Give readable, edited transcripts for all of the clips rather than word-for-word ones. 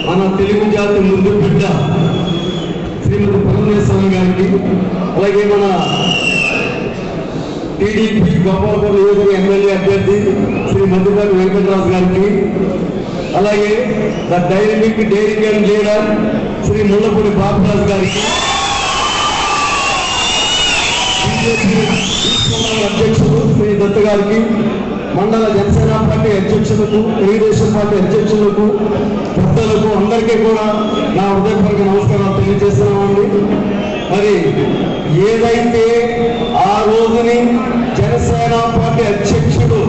మన తెలుగు జాతి ముందు బిడ్డ శ్రీమతి పరమేశ్వరం గారికి, అలాగే మన టీడీపీ గోపాలపురం నియోజక ఎమ్మెల్యే అభ్యర్థి శ్రీ మద్దిపాటి వెంకటరాజు గారికి, అలాగే ద డైనమిక్ డైరీ క్యాన్ లీడర్ శ్రీ ముల్లపూడి బాబురాజు గారికి, అధ్యక్షుడు శ్రీ దత్త గారికి, మండల జనసేన పార్టీ అధ్యక్షులకు, తెలుగుదేశం పార్టీ అధ్యక్షులకు, పెద్దలకు అందరికీ కూడా నా హృదయపూర్వక నమస్కారాలు తెలియజేస్తున్నామండి. మరి ఏదైతే ఆ రోజుని జనసేన పార్టీ అధ్యక్షుడు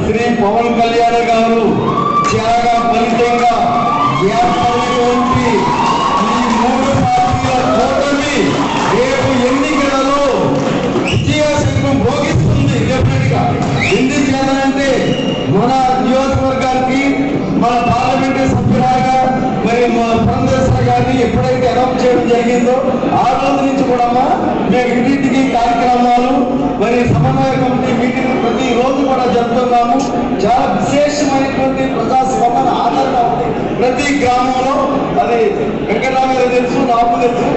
శ్రీ పవన్ కళ్యాణ్ గారు చాలా ఫలితంగా ఏర్పడినటువంటి ఈ 3 పార్టీల కూటమి రేపు ఎన్నికలలో విజయశంఖం భోగిస్తుంది డెఫినెట్గా. ఎందుకు చేయాలంటే మన నియోజకవర్గానికి మన పార్లమెంటరీ సభ్యురాగా మరి పురంధేశ్వర గారిని ఎప్పుడైతే అనౌన్స్ చేయడం జరిగిందో ఆ రోజు నుంచి కూడా మేము ఇంటింటికి కార్యక్రమాలు మరి సమన్వయ కమిటీ మీటింగ్ ప్రతి రోజు కూడా జరుపుతున్నాము. చాలా విశేషమైనటువంటి ప్రజాస్పందన ఆదరణ ఉంది ప్రతి గ్రామంలో. అది వెంకటరామ గారు తెలుసు, నాకు తెలుసు.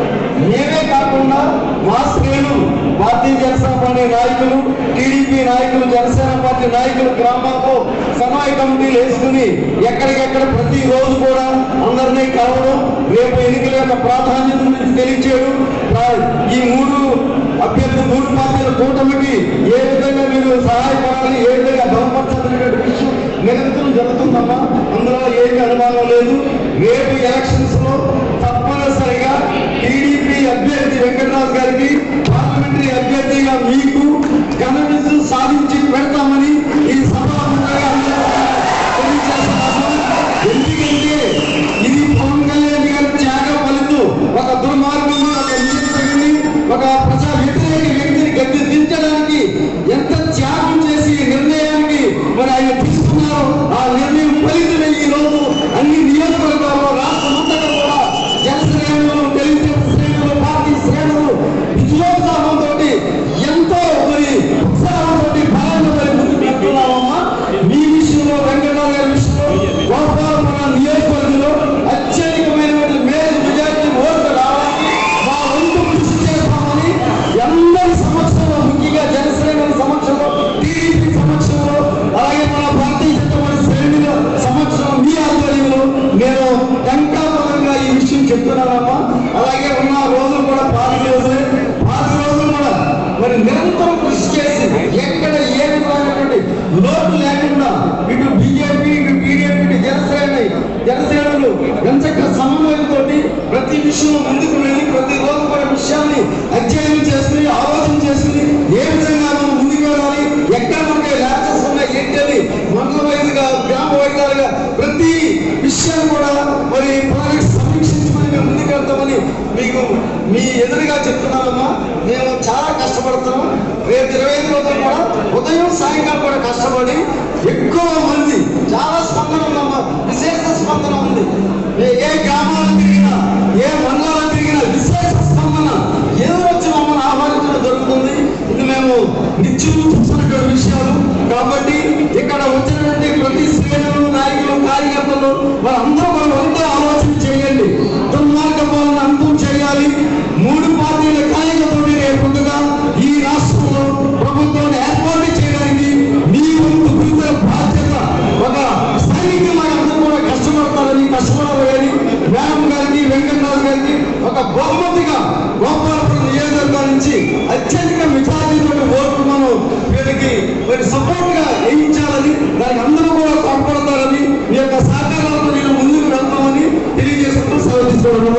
మేమే కాకుండా మా శ్రేణులు భారతీయ జనతా పార్టీ నాయకులు, టీడీపీ నాయకులు, జనసేన పార్టీ నాయకులు గ్రామాల్లో సమన్వయ కమిటీలు వేసుకుని ఎక్కడికెక్కడ ప్రతి రోజు కూడా అందరినీ కలవడం, రేపు ఎన్నికల యొక్క ప్రాధాన్యత గురించి తెలియచేయడం, ఈ 3 పార్టీల కూటమికి ఏ విధంగా మీరు సహాయపడాలి, ఏ విధంగా బలపరచాలనేటువంటి విషయం నిరంతరం జరుగుతుందమ్మా. అందులో ఏమీ అనుమానం లేదు. రేపు ఎలక్షన్స్ లో తప్పనిసరిగా టీడీపీ అభ్యర్థి వెంకటరాజు గారికి పార్లమెంటరీ అభ్యర్థిగా మీకు ఘన విజయం సాధించి పెడతామని ఈ సభాముఖంగా తెలియజేస్తున్నాము. ఎందుకంటే ఇది పవన్ కళ్యాణ్ గారి త్యాగ ఫలితం. ఒక దుర్మార్గము, ఒక నీతిని, ఒక ప్రజా వ్యతిరేక వ్యక్తిని గద్దె దించడానికి ఎంత త్యాగం చేసి ఈ నిర్ణయానికి మరి ఆయన తీసుకున్నారు. ఆ నిర్ణయం ఫలితమే ఈ రోజు అన్ని నియోజకవర్గాల్లో రాష్ట్రమంతటా కూడా జనశ్రేణులు, తెలుగుదేశం శ్రేణులు, పార్టీ శ్రేణులు విజయోత్సాహంతో ఎంతో మరి ఉత్సాహంతో బలంగా మరి ముందుకు వెళ్తున్నామమ్మా. మీ విషయంలో, వెంకటరావు గారి విషయంలో, గోపాలపురం నియోజకవర్గంలో అత్యధికమైనటువంటి మేలు మెజారిటీ ఓట్లు రావడానికి మా వంతు కృషి చేస్తామని అందరి సమక్షంలో, ముఖ్యంగా జనశ్రేణుల సమక్షంలో, టీడీపీ సమక్షంలో, అలాగే మన భారతీయ జనతా పార్టీ శ్రేణుల సమక్షంలో, మీ ఆధ్వర్యంలో నేను టంకాపరంగా ఈ విషయం చెప్తున్నానమ్మా. అలాగే ఉన్న రోజులు కూడా 4 రోజులు కూడా మరి నిరంతరం కృషి చేసి ఎక్కడ ఏ విధమైనటువంటి లోటు లేకుండా ఇటు బీజేపీ, ఇటు టీడీపీ, ఇటు జనసేనలు ఎంచక్క సమన్వయంతో ప్రతి విషయంలో ముందుకు వెళ్ళి ప్రతి రోజు కూడా విషయాన్ని అధ్యయనం చేసుకుని, ఆలోచన చేసుకుని ఏ విధంగా మనం ముందుకు వెళ్ళాలి, ఎక్కడ మనకి ల్యాబ్సెస్ ఉన్నాయి ఏంటి అని మండల వైద్యుగా, గ్రామ వైద్యాలుగా ప్రతి విషయాన్ని కూడా మరి ప్రాజెక్ట్ సమీక్షించమని మేము ముందుకు వెళ్తామని మీకు మీ ఎదురుగా చెప్తున్నామమ్మా. మేము చాలా కష్టపడుతున్నాం. రేపు 25 రోజులు కూడా ఉదయం సాయంకాలం కూడా కష్టపడి ఎక్కువ మంది, చాలా స్పందన ఉందమ్మా, విశేష స్పందన ఉంది. ఏ గ్రామాలను తిరిగినా, ఏ మండలాలను తిరిగినా విశేష స్పందన ఎదురొచ్చి మమ్మల్ని ఆహ్వానించడం జరుగుతుంది. ఇది మేము నిత్యం చూస్తున్నటువంటి విషయాలు. కాబట్టి ఇక్కడ వచ్చినటువంటి ప్రతి శ్రేణులు, నాయకులు, కార్యకర్తలు వారందరూ మనం ఎంతో ఆలోచన చేయండి. దుర్మార్గ పాలన అంతం చేయాలి. 3 పార్టీల కార్యకర్తలు రేపుగా ఈ రాష్ట్రంలో ప్రభుత్వాన్ని ఏర్పాటు చేయడానికి మీ వంతు గురుతర బాధ్యత. ఒక సైనికులు అందరూ కూడా కష్టపడాలని మేడం గారికి, వెంకటరాజు గారికి ఒక బహుమతిగా గోపాలపురం నియోజకవర్గం నుంచి అత్యధిక మెజారిటీతో ఓట్లు మనం వీరికి మరి సపోర్ట్ గా వేయించాలని, దానికి అందరూ కూడా తోడ్పడతారని, మీ యొక్క సహకారాలతో నేను ముందుకు వెళ్తామని తెలియజేసుకుంటూ సెలవు తీసుకోవడం.